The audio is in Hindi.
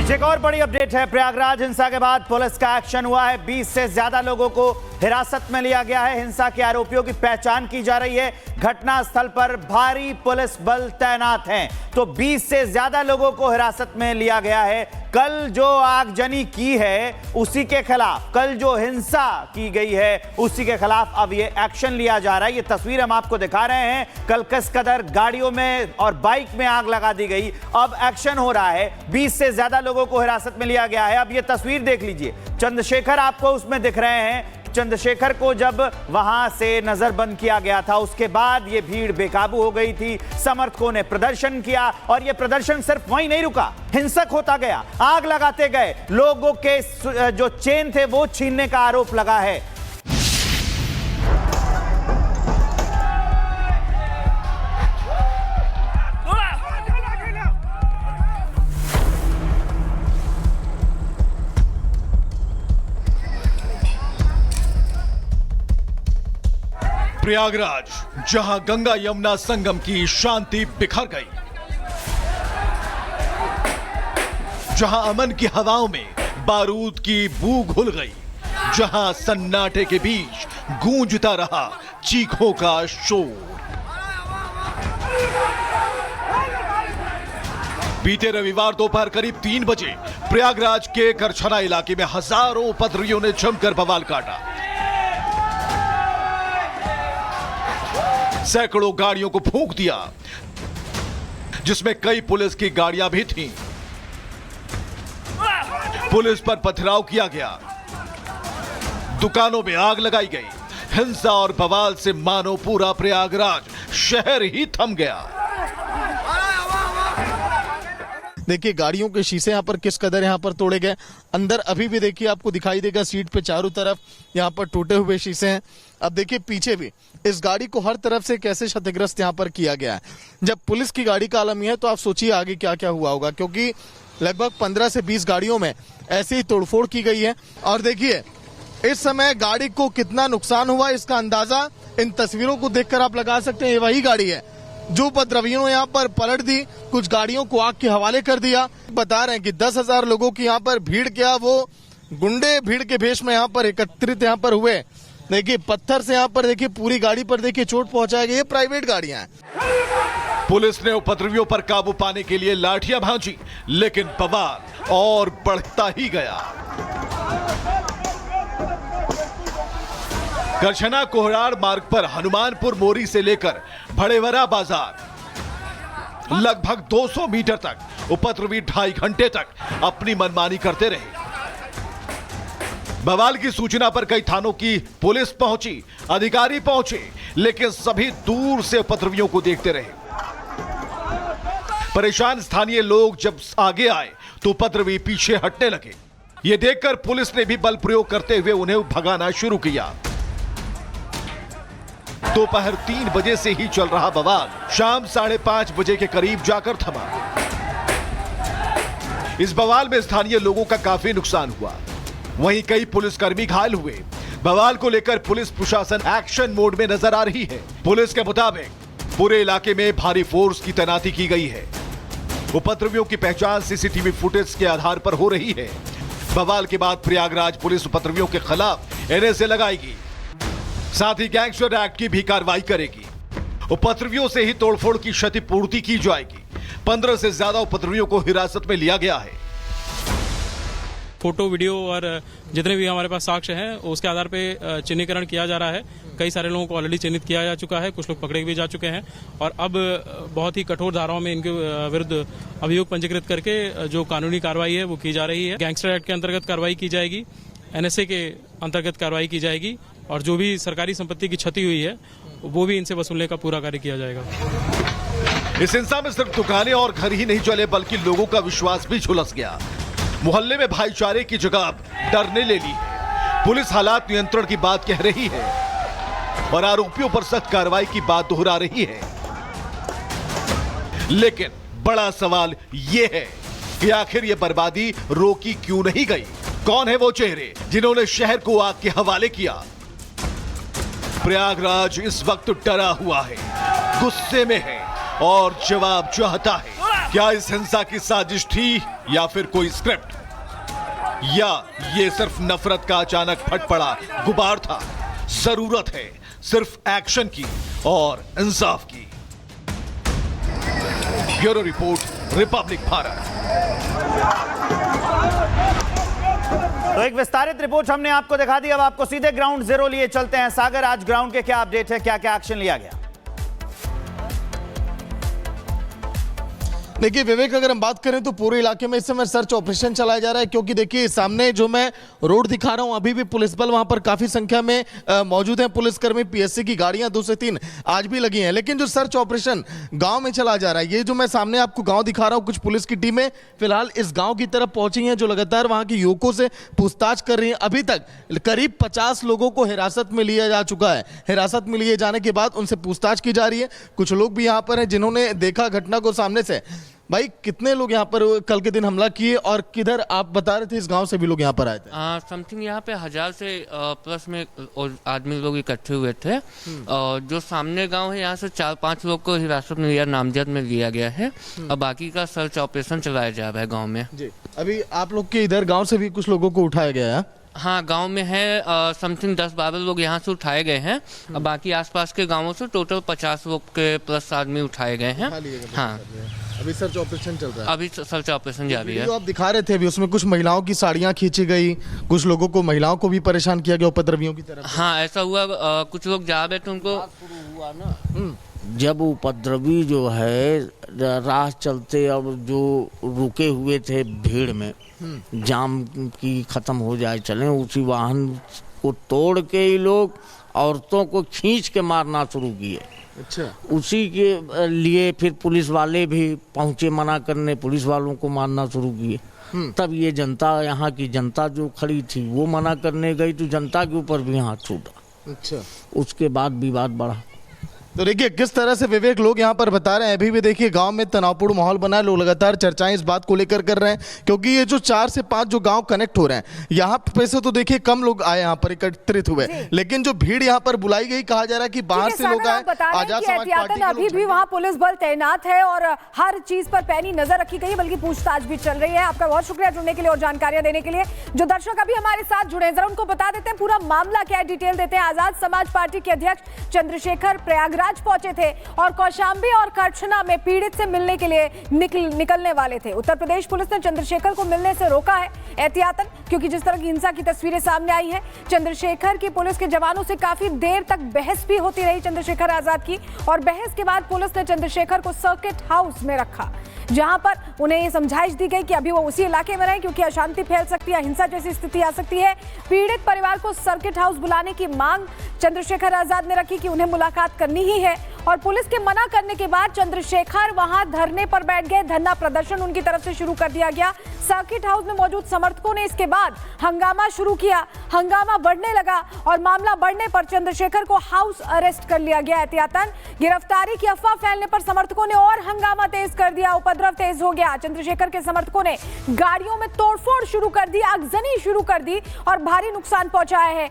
एक और बड़ी अपडेट है। प्रयागराज हिंसा के बाद पुलिस का एक्शन हुआ है। 20 से ज्यादा लोगों को हिरासत में लिया गया है। हिंसा के आरोपियों की पहचान की जा रही है। घटनास्थल पर भारी पुलिस बल तैनात है। तो 20 से ज्यादा लोगों को हिरासत में लिया गया है। कल जो आगजनी की है उसी के खिलाफ, कल जो हिंसा की गई है उसी के खिलाफ अब ये एक्शन लिया जा रहा है। ये तस्वीर हम आपको दिखा रहे हैं। कल किस कदर गाड़ियों में और बाइक में आग लगा दी गई, अब एक्शन हो रहा है। 20 से ज्यादा लोगों को हिरासत में लिया गया है। अब ये तस्वीर देख लीजिए, चंद्रशेखर आपको उसमें दिख रहे हैं। चंद्रशेखर को जब वहां से नजरबंद किया गया था उसके बाद ये भीड़ बेकाबू हो गई थी। समर्थकों ने प्रदर्शन किया और ये प्रदर्शन सिर्फ वहीं नहीं रुका, हिंसक होता गया, आग लगाते गए। लोगों के जो चेन थे वो छीनने का आरोप लगा है। प्रयागराज, जहां गंगा यमुना संगम की शांति बिखर गई, जहां अमन की हवाओं में बारूद की बू घुल गई, जहां सन्नाटे के बीच गूंजता रहा चीखों का शोर। बीते रविवार दोपहर करीब 3 बजे प्रयागराज के करछना इलाके में हजारों उपद्रवियों ने जमकर बवाल काटा। सैकड़ों गाड़ियों को फूंक दिया, जिसमें कई पुलिस की गाड़ियां भी थीं। पुलिस पर पथराव किया गया, दुकानों में आग लगाई गई। हिंसा और बवाल से मानो पूरा प्रयागराज शहर ही थम गया। देखिए गाड़ियों के शीशे यहाँ पर किस कदर यहाँ पर तोड़े गए। अंदर अभी भी देखिए आपको दिखाई देगा सीट पे चारों तरफ यहाँ पर टूटे हुए शीशे हैं। अब देखिए पीछे भी इस गाड़ी को हर तरफ से कैसे क्षतिग्रस्त यहाँ पर किया गया है। जब पुलिस की गाड़ी का आलम है तो आप सोचिए आगे क्या क्या हुआ होगा, क्योंकि लगभग 15 से 20 गाड़ियों में ऐसे ही तोड़फोड़ की गई है। और देखिए इस समय गाड़ी को कितना नुकसान हुआ इसका अंदाजा इन तस्वीरों को देखकर आप लगा सकते हैं। ये वही गाड़ी है जो उपद्रवियों ने यहाँ पर पलट दी, कुछ गाड़ियों को आग के हवाले कर दिया। बता रहे हैं कि 10,000 लोगों की यहाँ पर भीड़, क्या वो गुंडे भीड़ के भेष में यहाँ पर एकत्रित यहाँ पर हुए। देखिए पत्थर से यहाँ पर देखिए पूरी गाड़ी पर देखिए चोट पहुंचाई गई। ये प्राइवेट गाड़ियां हैं। पुलिस ने उपद्रवियों पर काबू पाने के लिए लाठियां भांजी, लेकिन बवाल और बढ़ता ही गया। करछना कोहरार मार्ग पर हनुमानपुर मोरी से लेकर भड़ेवरा बाजार लगभग 200 मीटर तक उपद्रवी 2.5 घंटे तक अपनी मनमानी करते रहे। बवाल की सूचना पर कई थानों की पुलिस पहुंची, अधिकारी पहुंचे, लेकिन सभी दूर से उपद्रवियों को देखते रहे। परेशान स्थानीय लोग जब आगे आए तो उपद्रवी पीछे हटने लगे। यह देखकर पुलिस ने भी बल प्रयोग करते हुए उन्हें भगाना शुरू किया। दोपहर 3 बजे से ही चल रहा बवाल शाम 5:30 बजे के करीब जाकर थमा। इस बवाल में स्थानीय लोगों का काफी नुकसान हुआ, वहीं कई पुलिसकर्मी घायल हुए। बवाल को लेकर पुलिस प्रशासन एक्शन मोड में नजर आ रही है। पुलिस के मुताबिक पूरे इलाके में भारी फोर्स की तैनाती की गई है। उपद्रवियों की पहचान सीसीटीवी फुटेज के आधार पर हो रही है। बवाल के बाद प्रयागराज पुलिस उपद्रवियों के खिलाफ एनएसए लगाएगी, साथ ही गैंगस्टर एक्ट की भी कार्रवाई करेगी। उपद्रवियों से ही तोड़फोड़ की क्षतिपूर्ति की जाएगी। 15 से ज्यादा उपद्रवियों को हिरासत में लिया गया है। फोटो, वीडियो और जितने भी हमारे पास साक्ष्य हैं उसके आधार पे चिन्हीकरण किया जा रहा है। कई सारे लोगों को ऑलरेडी चिन्हित किया जा चुका है, कुछ लोग पकड़े भी जा चुके हैं और अब बहुत ही कठोर धाराओं में इनके विरुद्ध अभियोग पंजीकृत करके जो कानूनी कार्रवाई है वो की जा रही है। गैंगस्टर एक्ट के अंतर्गत कार्रवाई की जाएगी, एनएसए के अंतर्गत कार्रवाई की जाएगी और जो भी सरकारी संपत्ति की क्षति हुई है वो भी इनसे वसूलने का पूरा कार्य किया जाएगा। इस हिंसा में सिर्फ दुकानें और घर ही नहीं चले, बल्कि लोगों का विश्वास भी झुलस गया। मोहल्ले में भाईचारे की जगह डर ने ले ली। पुलिस हालात नियंत्रण की बात कह रही है और आरोपियों पर सख्त कार्रवाई की बात दोहरा रही है। लेकिन बड़ा सवाल यह है कि आखिर यह बर्बादी रोकी क्यों नहीं गई? कौन है वो चेहरे जिन्होंने शहर को आग के हवाले किया? प्रयागराज इस वक्त डरा हुआ है, गुस्से में है और जवाब चाहता है। क्या इस हिंसा की साजिश थी या फिर कोई स्क्रिप्ट, या ये सिर्फ नफरत का अचानक फट पड़ा गुबार था? जरूरत है सिर्फ एक्शन की और इंसाफ की। Bureau report, Republic Bharat. तो एक विस्तारित रिपोर्ट हमने आपको दिखा दी। अब आपको सीधे ग्राउंड जीरो लिए चलते हैं। सागर, आज ग्राउंड के क्या अपडेट है, क्या क्या एक्शन लिया गया? देखिए विवेक, अगर हम बात करें तो पूरे इलाके में इस समय सर्च ऑपरेशन चलाया जा रहा है, क्योंकि देखिए सामने जो मैं रोड दिखा रहा हूं, अभी भी पुलिस बल वहां पर काफी संख्या में मौजूद हैं। पुलिसकर्मी, पीएससी की गाड़ियां 2 से 3 आज भी लगी हैं। लेकिन जो सर्च ऑपरेशन गांव में चला जा रहा है, ये जो मैं सामने आपको गांव दिखा रहा हूं, कुछ पुलिस की टीमें फिलहाल इस गांव की तरफ पहुंची हैं, जो लगातार वहां के युवकों से पूछताछ कर रही हैं। अभी तक करीब 50 लोगों को हिरासत में लिया जा चुका है। हिरासत में लिए जाने के बाद उनसे पूछताछ की जा रही है। कुछ लोग भी यहाँ पर हैं जिन्होंने देखा घटना को सामने से। भाई, कितने लोग यहाँ पर कल के दिन हमला किए और किधर, आप बता रहे थे इस गांव से भी लोग यहाँ पर आए थे? समथिंग यहाँ पे 1000 से प्लस में आदमी लोग इकट्ठे हुए थे। और जो सामने गांव है, यहाँ से 4-5 लोग को हिरासत में लिया, नामजद में लिया गया है। और बाकी का सर्च ऑपरेशन चलाया जा रहा है गाँव में। जी, अभी आप लोग के इधर गाँव से भी कुछ लोगों को उठाया गया है? हाँ, गांव में है समथिंग 10-12 लोग यहाँ से उठाए गए हैं। और बाकी आसपास के गांवों से टोटल 50 लोग के प्लस आदमी उठाए गए हैं। हाँ, अभी सर्च ऑपरेशन चल रहा है। अभी सर्च ऑपरेशन जारी है। जो आप दिखा रहे थे अभी, उसमें कुछ महिलाओं की साड़ियां खींची गई, कुछ लोगों को, महिलाओं को भी परेशान किया गया उपद्रवियों की तरफ। हाँ, ऐसा हुआ। कुछ लोग जा रहे थे, उनको हुआ ना, जब उपद्रवी जो है राह चलते और जो रुके हुए थे भीड़ में, जाम की खत्म हो जाए चले, उसी वाहन को तोड़ के ही लोग औरतों को खींच के मारना शुरू किए। अच्छा, उसी के लिए फिर पुलिस वाले भी पहुंचे मना करने, पुलिस वालों को मारना शुरू किए। तब ये जनता, यहाँ की जनता जो खड़ी थी वो मना करने गई, तो जनता के ऊपर भी हाथ छूटा। अच्छा, उसके बाद विवाद बढ़ा। तो देखिए किस तरह से विवेक लोग यहाँ पर बता रहे हैं। अभी भी देखिए गांव में तनावपूर्ण माहौल बना है। लोग लगातार चर्चाएं इस बात को लेकर कर रहे हैं, क्योंकि ये जो 4 से 5 जो गांव कनेक्ट हो रहे हैं, यहाँ पे से तो देखिए कम लोग आए, यहाँ पर एकत्रित हुए, लेकिन जो भीड़ यहाँ पर बुलाई गई, कहा जा रहा है कि बाहर से लोग आए। आजाद समाज पार्टी अभी भी वहाँ पुलिस बल तैनात है और हर चीज पर पैनी नजर रखी गई है, बल्कि पूछताछ भी चल रही है। आपका बहुत शुक्रिया जुड़ने के लिए और जानकारियां देने के लिए। जो दर्शक अभी हमारे साथ जुड़े हैं, जरा उनको बता देते हैं पूरा मामला क्या है, डिटेल देते हैं। आजाद समाज पार्टी के अध्यक्ष चंद्रशेखर प्रयागराज पहुंचे थे और कौशांबी और कटछना में पीड़ित से मिलने के लिए निकलने वाले थे। उत्तर प्रदेश पुलिस ने चंद्रशेखर को मिलने से रोका है एहतियातन, क्योंकि जिस तरह की हिंसा की तस्वीरें सामने आई है, चंद्रशेखर की पुलिस के जवानों से काफी देर तक बहस भी होती रही चंद्रशेखर आजाद की, और बहस के बाद पुलिस ने चंद्रशेखर को सर्किट हाउस में रखा, जहां पर उन्हें ये समझाइश दी गई कि अभी वो उसी इलाके में रहें, क्योंकि अशांति फैल सकती है, हिंसा जैसी स्थिति आ सकती है। पीड़ित परिवार को सर्किट हाउस बुलाने की मांग चंद्रशेखर आजाद ने रखी कि उन्हें मुलाकात करनी ही है, और पुलिस के मना करने के बाद चंद्रशेखर वहां धरने पर बैठ गए। धरना प्रदर्शन उनकी तरफ से शुरू कर दिया गया। सर्किट हाउस में मौजूद समर्थकों ने इसके बाद हंगामा शुरू किया। हंगामा बढ़ने लगा और मामला बढ़ने पर चंद्रशेखर को हाउस अरेस्ट कर लिया गया एहतियातन। गिरफ्तारी की अफवाह फैलने पर समर्थकों ने और हंगामा तेज कर दिया, उपद्रव तेज हो गया। चंद्रशेखर के समर्थकों ने गाड़ियों में तोड़फोड़ शुरू कर दी, आगजनी शुरू कर दी और भारी नुकसान पहुंचाया है।